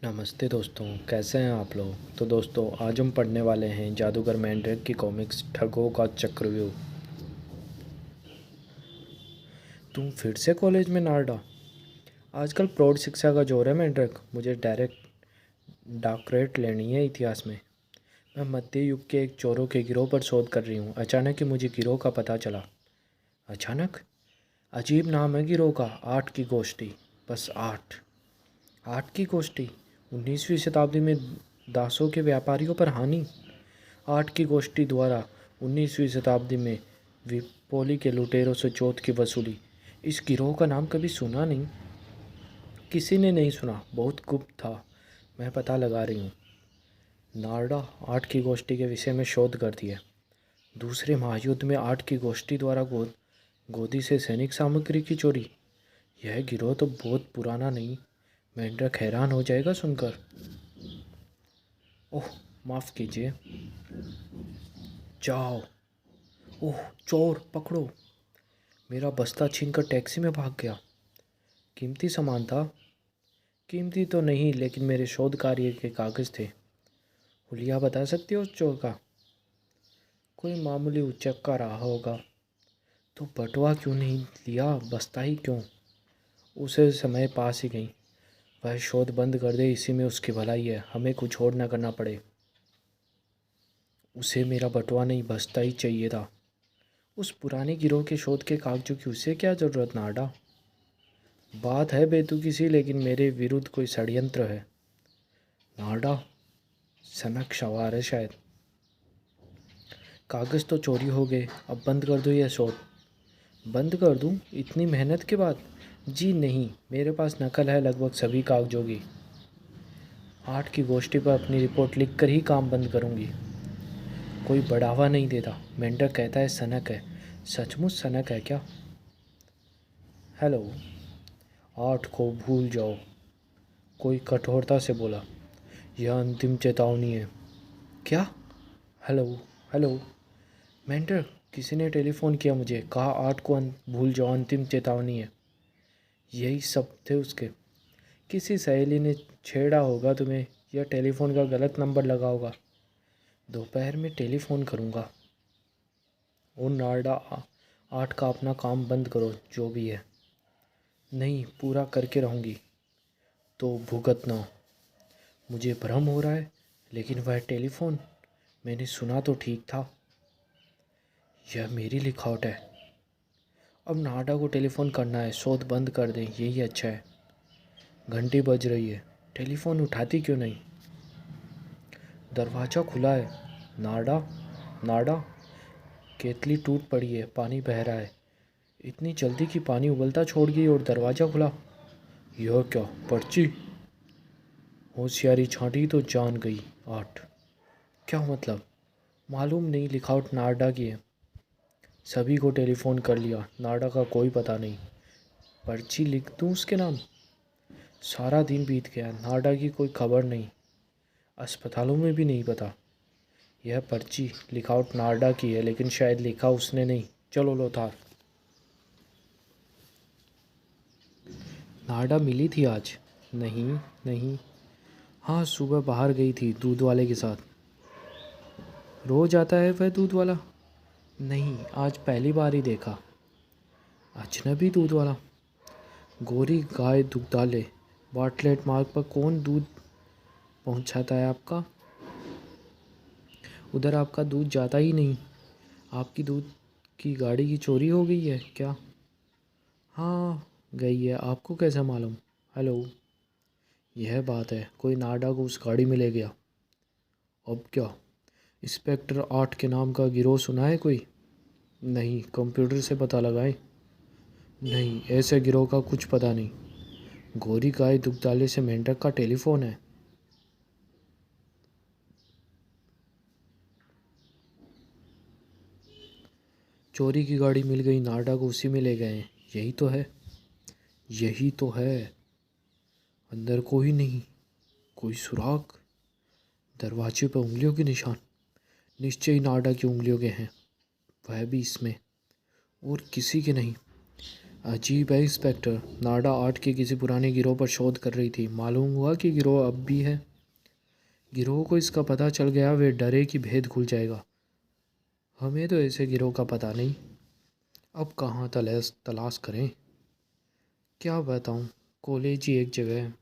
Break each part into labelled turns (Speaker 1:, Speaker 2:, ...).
Speaker 1: नमस्ते दोस्तों, कैसे हैं आप लोग। तो दोस्तों, आज हम पढ़ने वाले हैं जादूगर मैंड्रेक की कॉमिक्स ठगों का चक्रव्यूह। तुम फिर से कॉलेज में नारडा। आजकल प्रौढ़ शिक्षा का जोर है मैंड्रेक। मुझे डायरेक्ट डॉक्टरेट लेनी है इतिहास में। मैं मध्य युग के एक चोरों के गिरोह पर शोध कर रही हूँ। अचानक ही मुझे गिरोह का पता चला। अचानक? अजीब नाम है गिरोह का। 8 की गोष्ठी। बस 8। 8 की गोष्ठी। 19वीं शताब्दी में दासों के व्यापारियों पर हानि। 8 की गोष्ठी द्वारा 19वीं शताब्दी में विपोली के लुटेरों से चौथ की वसूली। इस गिरोह का नाम कभी सुना नहीं। किसी ने नहीं सुना। बहुत गुप्त था। मैं पता लगा रही हूँ। नारडा 8 की गोष्ठी के विषय में शोध करती है। दूसरे महायुद्ध में 8 की गोष्ठी द्वारा गोदी से सैनिक सामग्री की चोरी। यह गिरोह तो बहुत पुराना नहीं। मेंढक हैरान हो जाएगा सुनकर। ओह, माफ़ कीजिए। जाओ। ओह, चोर पकड़ो। मेरा बस्ता छीनकर टैक्सी में भाग गया। कीमती सामान था। कीमती तो नहीं, लेकिन मेरे शोध कार्य के कागज़ थे। हुलिया बता सकती हो उस चोर का? कोई मामूली उचक्का रहा होगा। तो बटुआ क्यों नहीं लिया? बस्ता ही क्यों? उसे समय पास ही गई। वह शोध बंद कर दे, इसी में उसकी भलाई है। हमें कुछ और न करना पड़े। उसे मेरा बटुआ नहीं, बस्ता ही चाहिए था। उस पुराने गिरोह के शोध के कागजों की उसे क्या ज़रूरत नाडा? बात है बेतुकी सी, लेकिन मेरे विरुद्ध कोई षड्यंत्र है। नाडा सनक सवार है शायद। कागज़ तो चोरी हो गए। अब बंद कर दो यह शोध। बंद कर दूं इतनी मेहनत के बाद? जी नहीं, मेरे पास नकल है लगभग सभी कागजों की। 8 की गोष्ठी पर अपनी रिपोर्ट लिख कर ही काम बंद करूंगी। कोई बढ़ावा नहीं देता। मेंढक कहता है सनक है। सचमुच सनक है क्या? हेलो। 8 को भूल जाओ, कोई कठोरता से बोला। यह अंतिम चेतावनी है। क्या? हेलो। हेलो। मेंटर, किसी ने टेलीफोन किया मुझे। कहा 8 को भूल जाओ, अंतिम चेतावनी है। यही सब थे उसके। किसी सहेली ने छेड़ा होगा तुम्हें, या टेलीफोन का गलत नंबर लगा होगा। दोपहर में टेलीफोन करूँगा। ओ नारडा, 8 का अपना काम बंद करो जो भी है। नहीं, पूरा करके रहूँगी। तो भुगतना। मुझे भ्रम हो रहा है, लेकिन वह टेलीफोन मैंने सुना तो ठीक था। यह मेरी लिखावट है। अब नाडा को टेलीफोन करना है। शोध बंद कर दें, यही अच्छा है। घंटी बज रही है। टेलीफोन उठाती क्यों नहीं? दरवाज़ा खुला है। नाडा। नाडा। केतली टूट पड़ी है, पानी बह रहा है। इतनी जल्दी कि पानी उबलता छोड़ गई और दरवाज़ा खुला। यह क्या, पर्ची? होशियारी छांटी तो जान गई। 8। क्या मतलब? मालूम नहीं, लिखावट नाडा की है। सभी को टेलीफोन कर लिया, नाडा का कोई पता नहीं। पर्ची लिख दूँ उसके नाम? सारा दिन बीत गया, नाडा की कोई खबर नहीं। अस्पतालों में भी नहीं पता। यह पर्ची लिखावट नाडा की है, लेकिन शायद लिखा उसने नहीं। चलो लोथार। नाडा मिली थी आज? नहीं। नहीं। हाँ, सुबह बाहर गई थी दूध वाले के साथ। रोज आता है वह दूध वाला? नहीं, आज पहली बार ही देखा। अजनबी दूध वाला? गोरी गाय दुग्धालय, बाटलेट मार्ग पर कौन दूध पहुंचाता है आपका? उधर आपका दूध जाता ही नहीं। आपकी दूध की गाड़ी की चोरी हो गई है क्या? हाँ, गई है। आपको कैसे मालूम? हेलो। यह बात है, कोई नाडा को उस गाड़ी में ले गया। अब क्या? इंस्पेक्टर 8 के नाम का गिरोह सुना है कोई? नहीं, कंप्यूटर से पता लगाए। नहीं, ऐसे गिरोह का कुछ पता नहीं। गोरी गाय दुग्धालय से मेंढक का टेलीफोन है। चोरी की गाड़ी मिल गई, नाडा को उसी में ले गए हैं। यही तो है। यही तो है। अंदर कोई नहीं। कोई सुराग? दरवाजे पर उंगलियों के निशान। निश्चय ही नाडा की उंगलियों के हैं। वह भी इसमें। और किसी के नहीं। अजीब है इंस्पेक्टर, नाडा आर्ट के किसी पुराने गिरोह पर शोध कर रही थी। मालूम हुआ कि गिरोह अब भी है। गिरोह को इसका पता चल गया, वे डरे कि भेद खुल जाएगा। हमें तो ऐसे गिरोह का पता नहीं। अब कहाँ तलाश तलाश करें? क्या बताऊँ, कॉलेज ही एक जगह है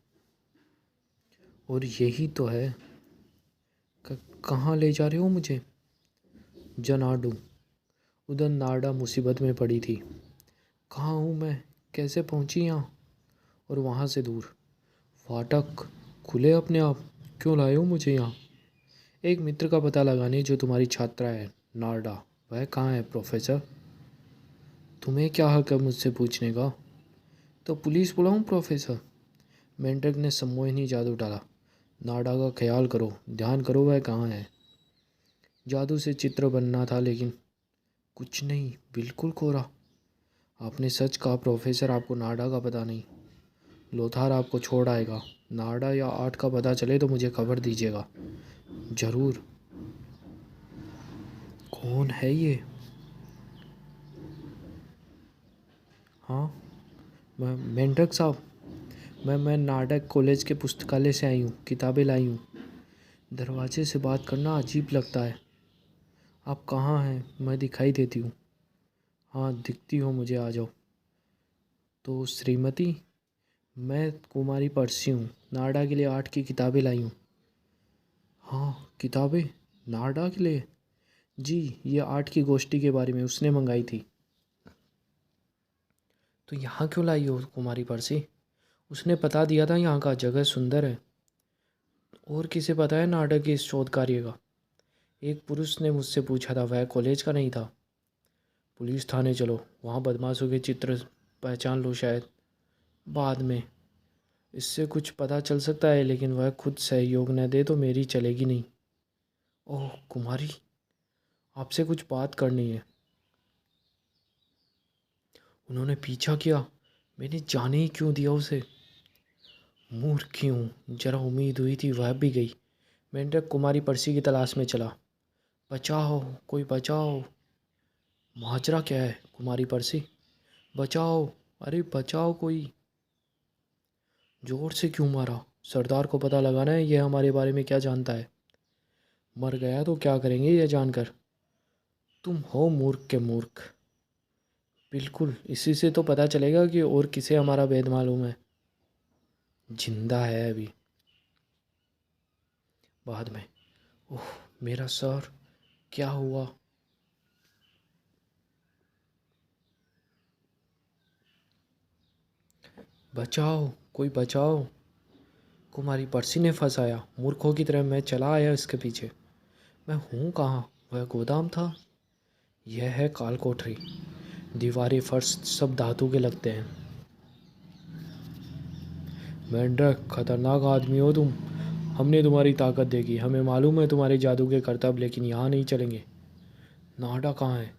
Speaker 1: और यही तो है। कहाँ ले जा रहे हो मुझे? जनाडू। उधर नाडा मुसीबत में पड़ी थी। कहाँ हूँ मैं? कैसे पहुँची यहाँ? और वहाँ से दूर। फाटक खुले अपने आप। क्यों लाए हो मुझे यहाँ? एक मित्र का पता लगाने, जो तुम्हारी छात्रा है नाडा। वह कहाँ है प्रोफेसर? तुम्हें क्या हक है मुझसे पूछने का? तो पुलिस बुलाऊं प्रोफेसर? मेंढक ने सम्मोहिनी जादू डाला। नाडा का ख्याल करो, ध्यान करो, वह कहाँ है? जादू से चित्र बनना था, लेकिन कुछ नहीं, बिल्कुल कोरा। आपने सच कहा प्रोफेसर, आपको नाडा का पता नहीं। लोथार आपको छोड़ आएगा। नाडा या आर्ट का पता चले तो मुझे खबर दीजिएगा। ज़रूर। कौन है ये? हाँ, मैं मेंढक साहब। मैं नाटक कॉलेज के पुस्तकालय से आई हूँ, किताबें लाई हूँ। दरवाजे से बात करना अजीब लगता है। आप कहाँ हैं? मैं दिखाई देती हूँ। हाँ, दिखती हो मुझे, आ जाओ। तो श्रीमती, मैं कुमारी परसी हूँ, नाडा के लिए आर्ट की किताबें लाई हूँ। हाँ, किताबें? नाडा के लिए? जी, ये आर्ट की गोष्ठी के बारे में उसने मंगाई थी। तो यहाँ क्यों लाई हो कुमारी परसी? उसने बता दिया था यहाँ का, जगह सुंदर है। और किसे पता है नाटक के इस शोध कार्य का? एक पुरुष ने मुझसे पूछा था, वह कॉलेज का नहीं था। पुलिस थाने चलो, वहाँ बदमाशों के चित्र पहचान लो शायद। बाद में इससे कुछ पता चल सकता है, लेकिन वह खुद सहयोग न दे तो मेरी चलेगी नहीं। ओह कुमारी, आपसे कुछ बात करनी है। उन्होंने पीछा किया, मैंने जाने ही क्यों दिया उसे। मूर्ख हूँ, जरा उम्मीद हुई थी, वह भी गई। मेंढक कुमारी परसी की तलाश में चला। बचाओ, कोई बचाओ। माजरा क्या है कुमारी परसी? बचाओ, अरे बचाओ कोई। जोर से क्यों मारा? सरदार को पता लगाना है, यह हमारे बारे में क्या जानता है। मर गया तो क्या करेंगे यह जानकर? तुम हो मूर्ख के मूर्ख। बिल्कुल, इसी से तो पता चलेगा कि और किसे हमारा भेद मालूम है। जिंदा है अभी। बाद में। ओह, मेरा सर, क्या हुआ? बचाओ, कोई बचाओ। कुमारी परसी ने फंसाया। मूर्खों की तरह मैं चला आया इसके पीछे। मैं हूँ कहाँ? वह गोदाम था। यह है काल कोठरी। दीवारें, फर्श सब धातु के लगते हैं। मेंढक, खतरनाक आदमी हो तुम। हमने तुम्हारी ताकत देखी, हमें मालूम है तुम्हारे जादू के करतब, लेकिन यहाँ नहीं चलेंगे। नाडा कहाँ है?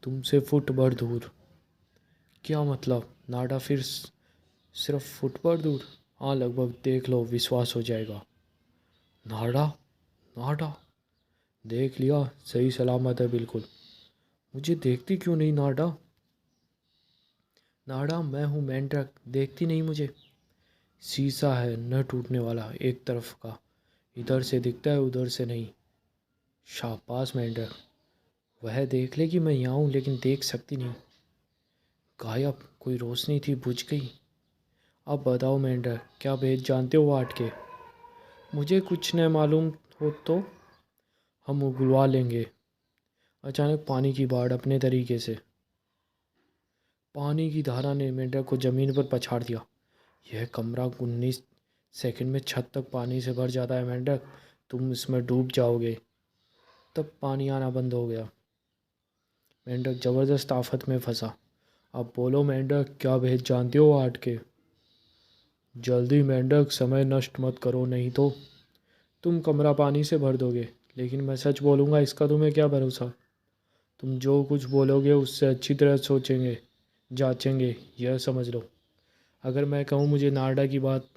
Speaker 1: तुमसे फुट भर दूर। क्या मतलब? नाडा फिर सिर्फ फुट भर दूर? हाँ, लगभग। देख लो, विश्वास हो जाएगा। नाडा? नाडा? देख लिया, सही सलामत है बिल्कुल। मुझे देखती क्यों नहीं नाडा? नाडा, मैं हूँ मेंढक, देखती नहीं मुझे? शीशा है न टूटने वाला, एक तरफ का। इधर से दिखता है, उधर से नहीं। शाबाश मेंढक। वह देख ले कि मैं यहाँ हूँ, लेकिन देख सकती नहीं। गायब। कोई रोशनी थी, बुझ गई। अब बताओ मेंढक, क्या भेद जानते हो आर्ट के? मुझे कुछ न मालूम हो तो हम उगलवा लेंगे। अचानक पानी की बाढ़, अपने तरीके से। पानी की धारा ने मेंढक को ज़मीन पर पछाड़ दिया। यह कमरा 19 सेकंड में छत तक पानी से भर जाता है मेंढक, तुम इसमें डूब जाओगे। तब पानी आना बंद हो गया। मेंढक ज़बरदस्त आफत में फंसा। अब बोलो मेंढक, क्या भेद जानते हो आर्ट के? जल्दी मेंढक, समय नष्ट मत करो, नहीं तो तुम कमरा पानी से भर दोगे। लेकिन मैं सच बोलूँगा, इसका तुम्हें क्या भरोसा? तुम जो कुछ बोलोगे उससे अच्छी तरह सोचेंगे, जांचेंगे, यह समझ लो। अगर मैं कहूँ मुझे नारडा की बात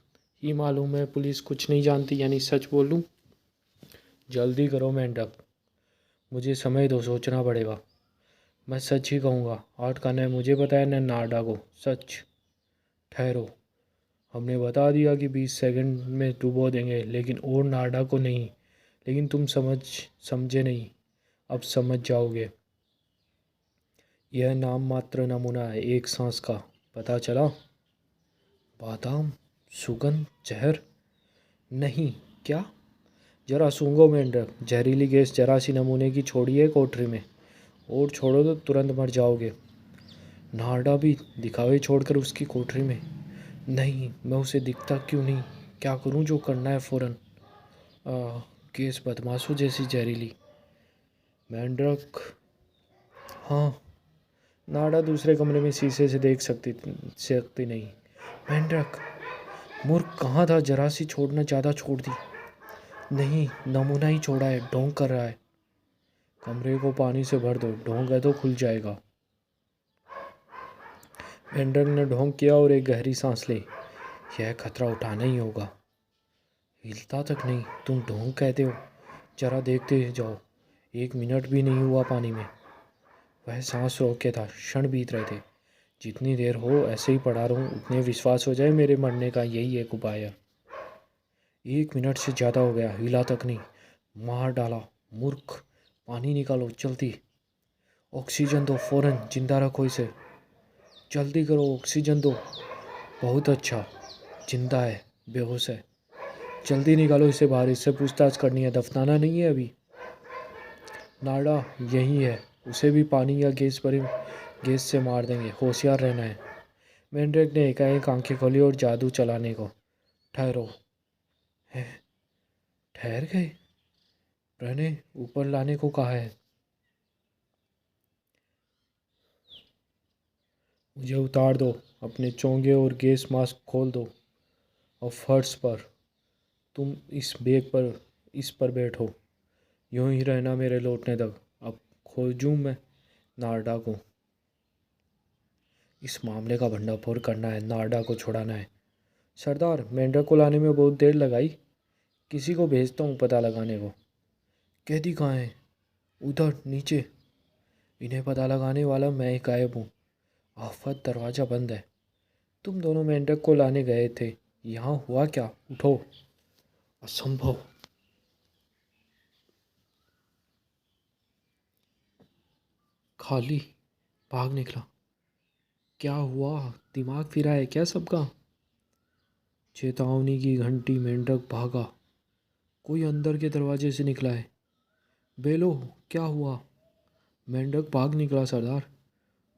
Speaker 1: ही मालूम है, पुलिस कुछ नहीं जानती, यानी सच बोल लूँ? जल्दी करो मेंढक, मुझे समय दो, सोचना पड़ेगा। मैं सच ही कहूँगा। आर्ट का न मुझे बताया न नाडा को। सच। ठहरो, हमने बता दिया कि 20 सेकंड में डुबो देंगे, लेकिन और नाडा को नहीं। लेकिन तुम समझे नहीं। अब समझ जाओगे। यह नाम मात्र नमूना है, एक सांस का। पता चला? बादाम, सुगंध, जहर? नहीं। क्या? जरा सूंघो मेंढक। जहरीली गैस जरा सी नमूने की छोड़िए कोठरी में, और छोड़ो तो तुरंत मर जाओगे। नाडा भी दिखावे छोड़कर उसकी कोठरी में। नहीं, मैं उसे दिखता क्यों नहीं? क्या करूं? जो करना है फ़ौरन। गैस बदमाशों जैसी जहरीली। मेंढक। हाँ। नाडा दूसरे कमरे में शीशे से देख सकती नहीं। मेंढक। मूर्ख कहाँ था? जरा सी छोड़ना ज़्यादा छोड़ दी। नहीं, नमूना ही छोड़ा है, ढोंग कर रहा है। कमरे को पानी से भर दो, ढोंग है तो खुल जाएगा। मेंढक ने ढोंग किया और एक गहरी सांस ली। यह खतरा उठाना ही होगा। हिलता तक नहीं, तुम ढोंग कहते हो? जरा देखते जाओ, 1 मिनट भी नहीं हुआ पानी में। वह सांस रोक के था। क्षण बीत रहे थे। जितनी देर हो ऐसे ही पड़ा रहूं, उतने विश्वास हो जाए मेरे मरने का यही एक उपाय है। 1 मिनट से ज़्यादा हो गया, हिला तक नहीं। मार डाला। मूर्ख। पानी निकालो जल्दी। ऑक्सीजन दो फौरन, जिंदा रखो इसे। जल्दी करो, ऑक्सीजन दो। बहुत अच्छा, जिंदा है, बेहोश है। जल्दी निकालो इसे बाहर, इससे पूछताछ करनी है, दफनाना नहीं है अभी। नाडा यही है, उसे भी पानी या गैस से मार देंगे, होशियार रहना है। मेंढक ने एकाएक आंखें खोली और जादू चलाने को। ठहरो। है? ठहर गए? प्रणय ऊपर लाने को कहा है। मुझे उतार दो। अपने चोंगे और गैस मास्क खोल दो। और फर्श पर तुम इस पर बैठो। यूं ही रहना मेरे लौटने तक। अब खोजूं मैं नारडा को। इस मामले का भंडाफोड़ करना है, नारडा को छुड़ाना है। सरदार, मेंढक को लाने में बहुत देर लगाई। किसी को भेजता हूँ पता लगाने को। कैदी कहाँ है? उधर नीचे। इन्हें पता लगाने वाला मैं ही गायब हूँ। आफत, दरवाज़ा बंद है। तुम दोनों मेंढक को लाने गए थे, यहाँ हुआ क्या? उठो। असंभव। खाली। भाग निकला। क्या हुआ? दिमाग फिरा है क्या सबका? चेतावनी की घंटी। मेंढक भागा। कोई अंदर के दरवाजे से निकला है। बेलो, क्या हुआ? मेंढक भाग निकला सरदार।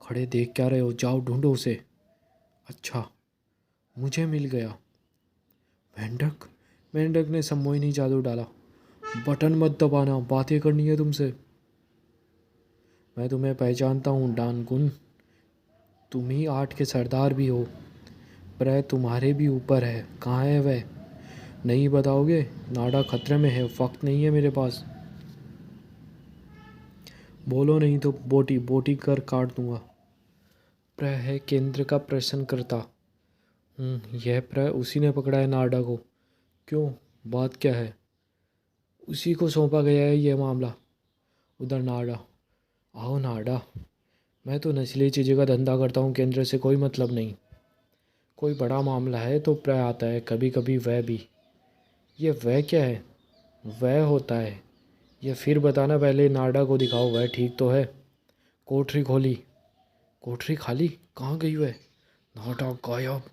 Speaker 1: खड़े देख क्या रहे हो? जाओ ढूंढो उसे। अच्छा, मुझे मिल गया। मेंढक। मेंढक ने सम्मोहिनी जादू डाला। बटन मत दबाना, बातें करनी है तुमसे। मैं तुम्हें पहचानता हूँ डानकुन। तुम ही 8 के सरदार भी हो। पर तुम्हारे भी ऊपर है। कहाँ है वह? नहीं बताओगे? नाडा खतरे में है, वक्त नहीं है मेरे पास। बोलो नहीं तो बोटी बोटी कर काट दूंगा। प्र है केंद्र का प्रश्न करता। यह प्र उसी ने पकड़ा है नाडा को। क्यों? बात क्या है? उसी को सौंपा गया है यह मामला। उधर नाडा। आओ नाडा। मैं तो नस्ली चीज़ों का धंधा करता हूँ, केंद्र से कोई मतलब नहीं। कोई बड़ा मामला है तो प्र आता है, कभी कभी वह भी। ये वह क्या है? वह होता है। ये फिर बताना, पहले नाडा को दिखाओ, वह ठीक तो है। कोठरी खोली। कोठरी खाली। कहाँ गई वह? नाडा गायब।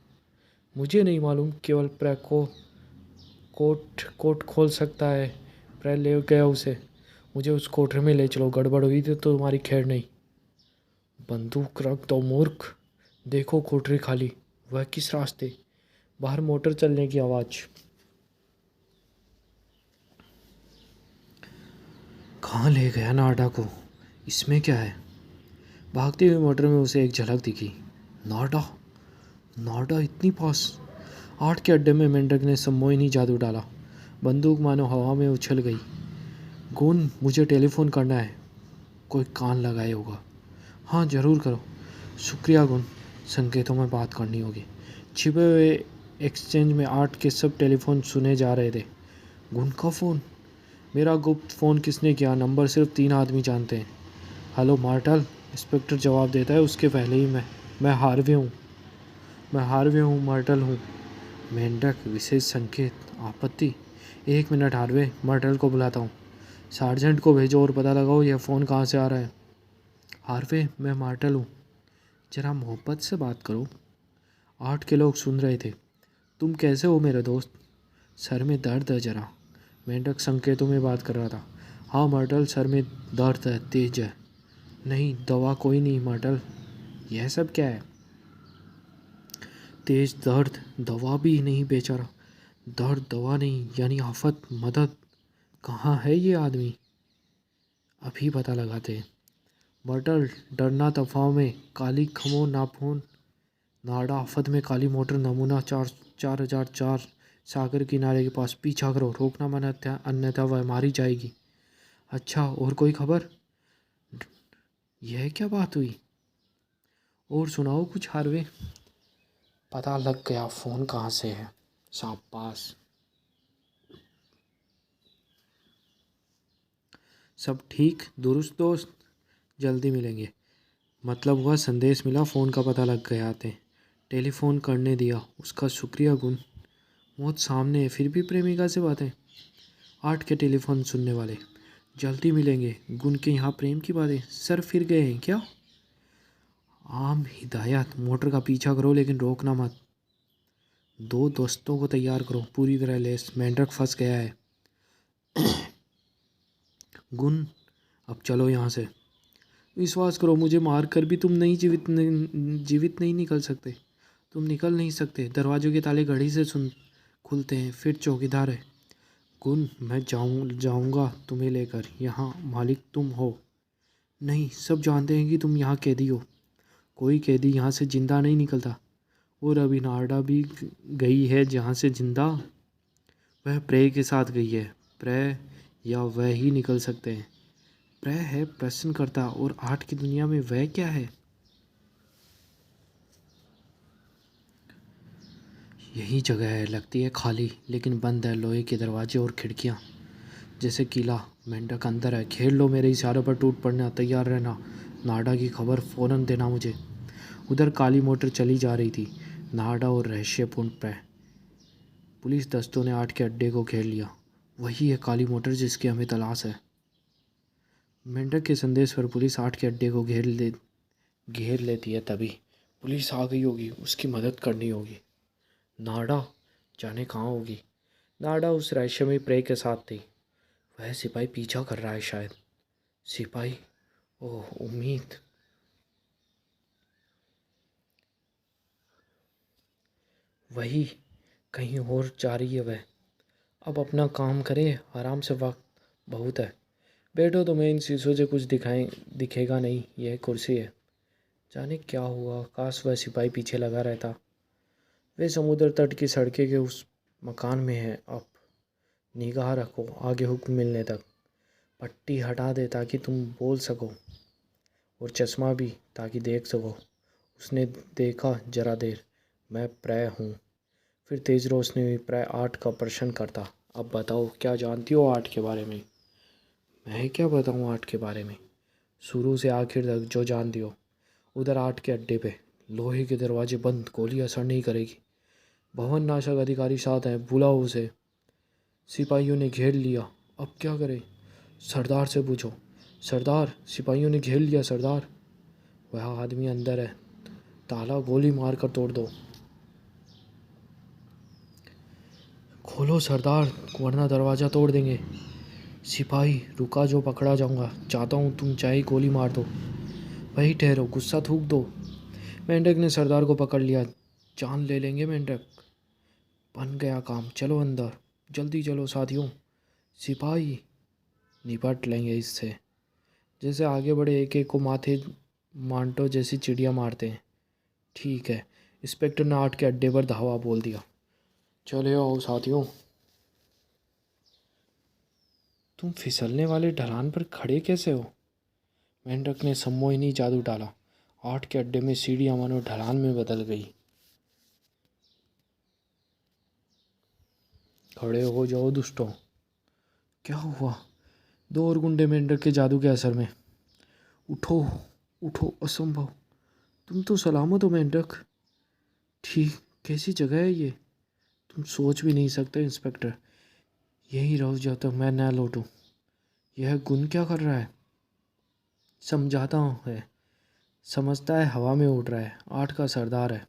Speaker 1: मुझे नहीं मालूम, केवल प्र को कोट खोल सकता है। प्र ले गया उसे। मुझे उस कोठरी में ले चलो, गड़बड़ हुई तो तुम्हारी खैर नहीं। बंदूक रख दो मूर्ख। देखो कोठरी खाली। वह किस रास्ते? बाहर मोटर चलने की आवाज़। कहाँ ले गया नाडा को? इसमें क्या है? भागती हुई मोटर में उसे एक झलक दिखी। नाडा। नाडा इतनी पास। 8 के अड्डे में मेंढक ने सम्मोहिनी जादू डाला। बंदूक मानो हवा में उछल गई। गुन, मुझे टेलीफोन करना है। कोई कान लगाए होगा। हाँ ज़रूर करो। शुक्रिया गुन, संकेतों में बात करनी होगी। छिपे हुए एक्सचेंज में 8 के सब टेलीफोन सुने जा रहे थे। गुन का फ़ोन। मेरा गुप्त फ़ोन किसने किया? नंबर सिर्फ 3 आदमी जानते हैं। हेलो मार्टल, इंस्पेक्टर जवाब देता है उसके पहले ही मैं हार्वे हूँ, मर्टल हूँ। मेंढक विशेष संकेत आपत्ति। 1 मिनट हार्वे, मर्टल को बुलाता हूँ। सार्जेंट को भेजो और पता लगाओ यह फ़ोन कहाँ से आ रहा है। हार्वे, मैं मार्टल हूँ, जरा मोहब्बत से बात करो। 8 के लोग सुन रहे थे। तुम कैसे हो मेरे दोस्त? सर में दर्द है जरा। मेंढक संकेतों में बात कर रहा था। हाँ मर्टल, सर में दर्द है, तेज है। नहीं, दवा कोई नहीं मर्टल। यह सब क्या है? तेज दर्द, दवा भी नहीं बेचारा। दर्द दवा नहीं, यानी आफत, मदद। कहाँ है ये आदमी? अभी पता लगाते हैं। मर्टल, डरना तफाव में काली खमो नाफोन नाड़ा आफत में काली मोटर नमूना 4004 सागर किनारे के पास। पीछा करो, रोकना मना था, अन्यथा वह मारी जाएगी। अच्छा, और कोई खबर? यह क्या बात हुई? और सुनाओ कुछ हार्वे। पता लग गया फ़ोन कहाँ से है। शाबाश। सब ठीक दुरुस्त दोस्त? जल्दी मिलेंगे। मतलब हुआ संदेश मिला, फ़ोन का पता लग गया। आते टेलीफोन करने दिया, उसका शुक्रिया गुण। मौत सामने है फिर भी प्रेमिका से बातें। 8 के टेलीफोन सुनने वाले। जल्दी मिलेंगे, गुण के यहाँ प्रेम की बातें। सर फिर गए हैं क्या? आम हिदायत, मोटर का पीछा करो लेकिन रोकना मत। 2 दोस्तों को तैयार करो, पूरी तरह लेस। मेंढक फंस गया है। गुण, अब चलो यहाँ से। विश्वास करो, मुझे मार कर भी तुम नहीं जीवित नहीं निकल सकते। तुम निकल नहीं सकते। दरवाजों के ताले घड़ी से सुन खुलते हैं, फिर चौकीदार है। गुण, मैं जाऊंगा तुम्हें लेकर। यहाँ मालिक तुम हो। नहीं, सब जानते हैं कि तुम यहाँ कैदी हो। कोई कैदी यहाँ से जिंदा नहीं निकलता। और अभी नारडा भी गई है जहाँ से जिंदा। वह प्रे के साथ गई है। प्रे या वह ही निकल सकते हैं। प्रे है प्रश्न करता, और 8 की दुनिया में वह क्या है? यही जगह है, लगती है खाली, लेकिन बंद है। लोहे के दरवाजे और खिड़कियाँ जैसे किला। मेंढक अंदर है। खेल लो, मेरे इशारों पर टूट पड़ना, तैयार रहना। नाडा की खबर फ़ौरन देना मुझे। उधर काली मोटर चली जा रही थी। नाडा और रहस्यपूर्ण प्रे। पुलिस दस्तों ने 8 के अड्डे को घेर लिया। वही है काली मोटर जिसकी हमें तलाश है। मेंढक के संदेश पर पुलिस 8 के अड्डे को घेर लेती है। तभी पुलिस आ गई होगी, उसकी मदद करनी होगी। नाडा जाने कहाँ होगी। नाडा उस रहस्यमयी प्रे के साथ थी। वह सिपाही पीछा कर रहा है शायद। सिपाही, ओह उम्मीद। वही कहीं और जा रही है वह। अब अपना काम करे, आराम से, वक्त बहुत है। बैठो, तुम्हें इन शीशों से कुछ दिखेगा नहीं। यह कुर्सी है। जाने क्या हुआ, काश वह सिपाही पीछे लगा रहता। वे समुद्र तट की सड़कें के उस मकान में है अब। निगाह रखो आगे हुक्म मिलने तक। पट्टी हटा दे ताकि तुम बोल सको, और चश्मा भी ताकि देख सको। उसने देखा जरा देर। मैं प्रे हूँ। फिर तेज़ रोशनी हुई। प्रे 8 का प्रश्न करता। अब बताओ, क्या जानती हो 8 के बारे में? मैं क्या बताऊँ 8 के बारे में? शुरू से आखिर तक जो जानती हो। उधर 8 के अड्डे पे लोहे के दरवाजे बंद। गोली असर नहीं करेगी। भवन नाशक अधिकारी साथ हैं, बुलाओ उसे। सिपाहियों ने घेर लिया। अब क्या करें? सरदार से पूछो। सरदार, सिपाहियों ने घेर लिया सरदार। वह आदमी अंदर है। ताला गोली मार कर तोड़ दो। खोलो सरदार, वरना दरवाज़ा तोड़ देंगे। सिपाही, रुका जो पकड़ा जाऊंगा। चाहता हूँ तुम चाहे गोली मार दो। वही ठहरो, गुस्सा थूक दो। मेंढक ने सरदार को पकड़ लिया। जान ले लेंगे मेंढक। बन गया काम, चलो अंदर। जल्दी चलो साथियों। सिपाही, निपट लेंगे इससे। जैसे आगे बढ़े, एक एक को माथे मांटो जैसी चिड़िया मारते हैं। ठीक है। इंस्पेक्टर ने 8 के अड्डे पर धावा बोल दिया। चले आओ साथियों। तुम फिसलने वाले ढलान पर खड़े कैसे हो? मेंढक ने सम्मोहिनी जादू डाला। 8 के अड्डे में सीढ़ियां मानो ढलान में बदल गई। खड़े हो जाओ दुष्टों। क्या हुआ? 2 और गुंडे मेंढक के जादू के असर में। उठो, उठो, असंभव। तुम तो सलामत हो मेंढक। ठीक, कैसी जगह है ये? तुम सोच भी नहीं सकते इंस्पेक्टर। यहीं रहो जब तक मैं न लौटूं। यह गुन क्या कर रहा है? समझाता हूँ है। समझता है हवा में उड़ रहा है। 8 का सरदार है।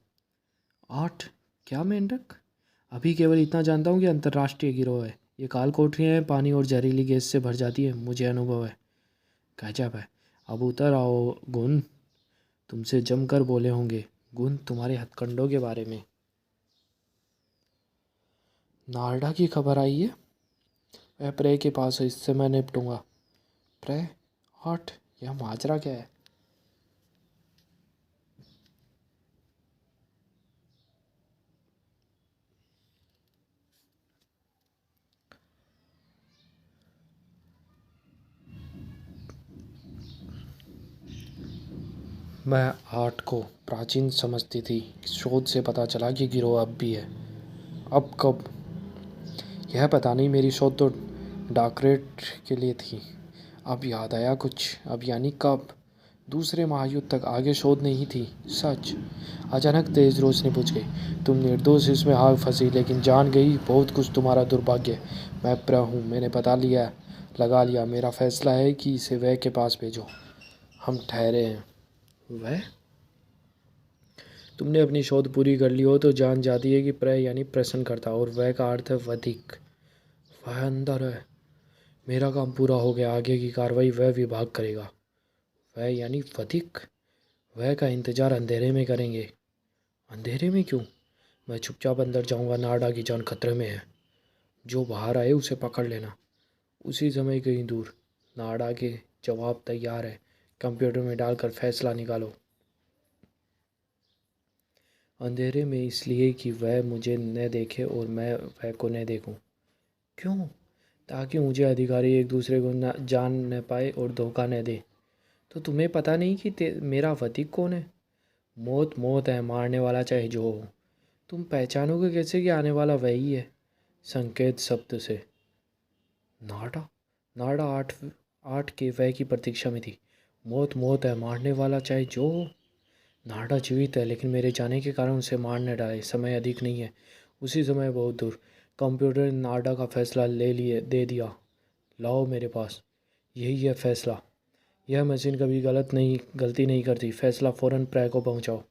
Speaker 1: 8? क्या मेंढक? अभी केवल इतना जानता हूँ कि अंतर्राष्ट्रीय गिरोह है। ये काल कोठरियाँ हैं, पानी और जहरीली गैस से भर जाती है, मुझे अनुभव है। गजब है। अब उतर आओ गुन, तुमसे जमकर बोले होंगे गुन तुम्हारे हथकंडों के बारे में। नारडा की खबर आई है? वह प्रे के पास है, इससे मैं निपटूंगा। प्रे? 8? यह माजरा क्या है? मैं 8 को प्राचीन समझती थी। इस शोध से पता चला कि गिरोह अब भी है। अब कब? यह पता नहीं, मेरी शोध तो डॉक्टरेट के लिए थी। अब याद आया कुछ। अब यानी कब? दूसरे महायुद्ध तक आगे शोध नहीं थी। सच। अचानक तेज रोशनी बुझ गई। तुम निर्दोष इसमें आग फंसी, लेकिन जान गई बहुत कुछ। तुम्हारा दुर्भाग्य। मैं प्र हूँ, मैंने पता लिया, लगा लिया। मेरा फैसला है कि इसे वह के पास भेजो। हम ठहरे हैं। वह? तुमने अपनी शोध पूरी कर ली हो तो जान जाती है कि प्र यानी प्रश्न करता, और वह का अर्थ है वधिक। वह अंदर है। मेरा काम पूरा हो गया। आगे की कार्रवाई वह विभाग करेगा। वह यानी वधिक? वह का इंतजार अंधेरे में करेंगे। अंधेरे में क्यों? मैं चुपचाप अंदर जाऊंगा। नाडा की जान खतरे में है। जो बाहर आए उसे पकड़ लेना। उसी समय कहीं दूर। नाडा के जवाब तैयार है। कंप्यूटर में डालकर फैसला निकालो। अंधेरे में इसलिए कि वह मुझे न देखे और मैं वह को न देखूं। क्यों? ताकि मुझे अधिकारी एक दूसरे को न जान न पाए और धोखा न दे। तो तुम्हें पता नहीं कि मेरा वधिक कौन है? मौत मौत है, मारने वाला चाहे जो हो। तुम पहचानोगे कैसे कि आने वाला वही है? संकेत शब्द से। नाडा? नाडा 8 के वह की प्रतीक्षा में थी। मौत मौत है, मारने वाला चाहे जो हो। नाडा जीवित है, लेकिन मेरे जाने के कारण उसे मार न डाले। समय अधिक नहीं है। उसी समय बहुत दूर। कंप्यूटर ने नाडा का फैसला दे दिया। लाओ मेरे पास। यही है फैसला। यह मशीन कभी गलती नहीं करती। फैसला फ़ौरन प्रे को पहुंचाओ।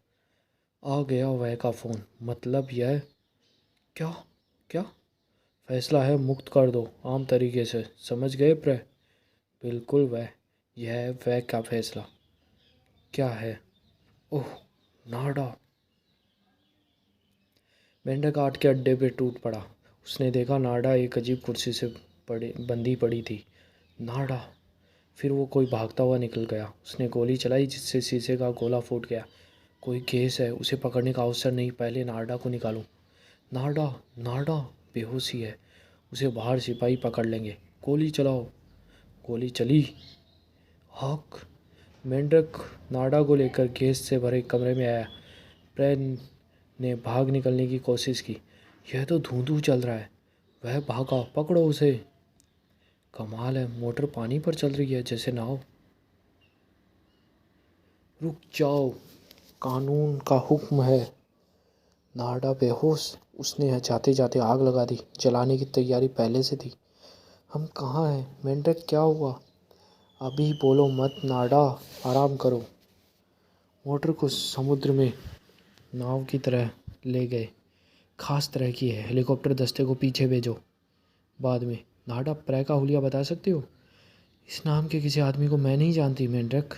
Speaker 1: आ गया वह का फ़ोन। मतलब यह? क्या? क्या? फैसला है, मुक्त कर दो आम तरीके से। समझ गए प्रे? बिल्कुल वह। यह है वह का फैसला। क्या है? ओह, नाडा। मेंढक 8 के अड्डे पे टूट पड़ा। उसने देखा नाडा एक अजीब कुर्सी से बंधी पड़ी थी। नाडा। फिर वो कोई भागता हुआ निकल गया। उसने गोली चलाई जिससे शीशे का गोला फूट गया। कोई गैस है, उसे पकड़ने का अवसर नहीं। पहले नाडा को निकालूं। नाडा। नाडा बेहोशी है। उसे बाहर सिपाही पकड़ लेंगे। गोली चलाओ। गोली चली। हक। मेंढक नाडा को लेकर गैस से भरे कमरे में आया। प्रेन ने भाग निकलने की कोशिश की। यह तो धूं धूं चल रहा है। वह भागा। पकड़ो उसे। कमाल है, मोटर पानी पर चल रही है जैसे नाव। रुक जाओ, कानून का हुक्म है। नाडा बेहोश। उसने जाते जाते आग लगा दी। जलाने की तैयारी पहले से थी। हम कहाँ हैं? मेंढक क्या हुआ? अभी बोलो मत नाडा। आराम करो। मोटर को समुद्र में नाव की तरह ले गए। खास तरह की है। हेलीकॉप्टर दस्ते को पीछे भेजो। बाद में। नाडा, प्रे का हुलिया बता सकते हो? इस नाम के किसी आदमी को मैं नहीं जानती मेंढक।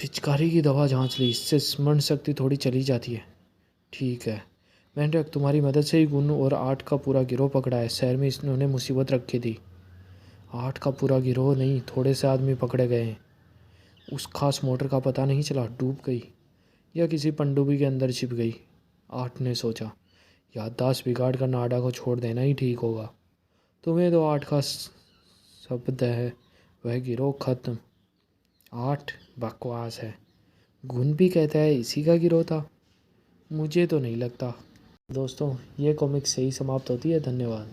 Speaker 1: पिचकारी की दवा जांच ली, इससे स्मरण शक्ति थोड़ी चली जाती है। ठीक है मेंढक, तुम्हारी मदद से ही गुन और 8 का पूरा गिरोह पकड़ा है। शहर में इन्होंने मुसीबत रखी थी। 8 का पूरा गिरोह नहीं, थोड़े से आदमी पकड़े गए हैं। उस खास मोटर का पता नहीं चला, डूब गई या किसी पनडुब्बी के अंदर छिप गई। 8 ने सोचा, याददाश्त बिगाड़ कर नाडा को छोड़ देना ही ठीक होगा। तुम्हें तो 8 का शब्द है। वह गिरोह खत्म। 8 बकवास है। गुन भी कहता है इसी का गिरोह था। मुझे तो नहीं लगता। दोस्तों, ये कॉमिक्स यही समाप्त होती है। धन्यवाद।